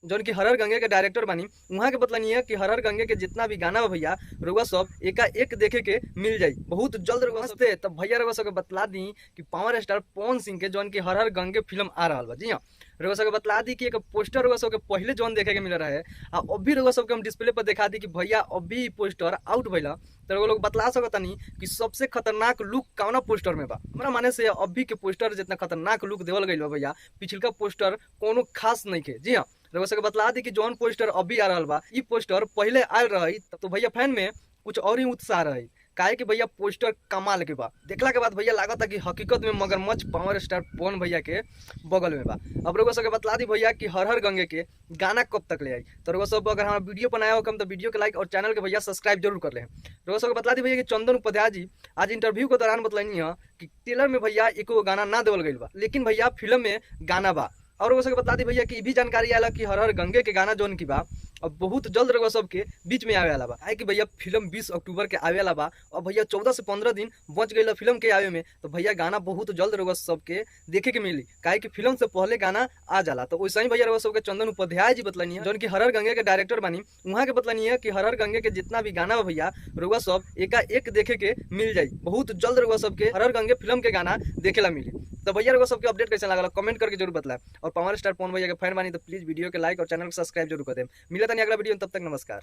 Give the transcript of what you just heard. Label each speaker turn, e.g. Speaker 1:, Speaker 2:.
Speaker 1: जौन की हरहर गंगे के डायरेक्टर बानी। वहाँ के बतलानी है कि हरहर गंगे के जितना भी गाना बा भैया रउआ सब एका एक देखे के मिल जाई बहुत जल्द रउआ सबसे। तब भैया रउआ सबके बतला दी कि पावर स्टार पवन सिंह के जौन की हरहर गंगे फिल्म आ रहा बा। जी हाँ, रउआ सबके बतला दी कि एक पोस्टर रउआ सबके पहले जौन देखे के मिल रहा है आ अभी रउआ सबके हम डिस्प्ले पर दिखा दी कि भैया अभी पोस्टर आउट भइला। तो रउआ लोग बतला सकतानी कि सबसे खतरनाक लुक कौना पोस्टर में बा। हमरा माने से अभी के पोस्टर जितना खतरनाक लुक देवल गइल बा भैया पिछलका पोस्टर कोनो खास नहीं के। जी हाँ, रउआ सबके बतला दी कि जौन पोस्टर अभी आ रहल बा ई पोस्टर पहले आयल रही तो भैया फैन में कुछ और ही उत्साह रही। काहे कि भैया पोस्टर कमाल के बा। देखला के बाद भैया लागता कि हकीकत में मगरमच्छ पावर स्टार पवन भैया के बगल में बा। अब रउआ सबके बतला दी भैया कि हरहर गंगे के गाना कब तक ले आई। तो रउआ सब अगर हमारा वीडियो बनाया हो कम तो वीडियो के लाइक और चैनल के भैया सब्सक्राइब जरूर कर ले। रउआ सबके बतला दी भैया कि चंदन उपाध्याय जी आज इंटरव्यू के दौरान बतलानी है कि ट्रेलर में भैया एको गाना ना देवल गइल बा लेकिन भैया फिल्म में गाना बा। और रउआ सबके बता दी भैया कि ई भी जानकारी आला कि हरहर गंगे के गाना जौन की बा अब बहुत जल्द रउआ सबके बीच में आवे वाला बा। काहे कि भैया फिल्म 20 अक्टूबर के आवे वाला बा और भैया 14 से 15 दिन बच गइल फिल्म के आवे में। तो भैया गाना बहुत जल्द रउआ सबके देखे के मिली। काहे कि फिल्म से पहले गाना आ जाला। तो वैसे ही भैया रउआ सबके चंदन उपाध्याय जी बतलानी है जौन की हरहर गंगे के डायरेक्टर बानी। वहाँ के बतलानी है कि हरहर गंगे के जितना भी गाना बा भैया रउआ सब एका एक देखे के मिल जाई बहुत जल्द रउआ सबके हरहर गंगे फिल्म के गाना देखेला मिली। तो भैया रउआ सबके अपडेट कैसे लागल कमेंट करके जरूर बताएं। और पावर स्टार पवन भैया के फैन बानी तो प्लीज वीडियो के लाइक और चैनल को सब्सक्राइब जरूर कर दें। मिलता नहीं अगला वीडियो, तब तक नमस्कार।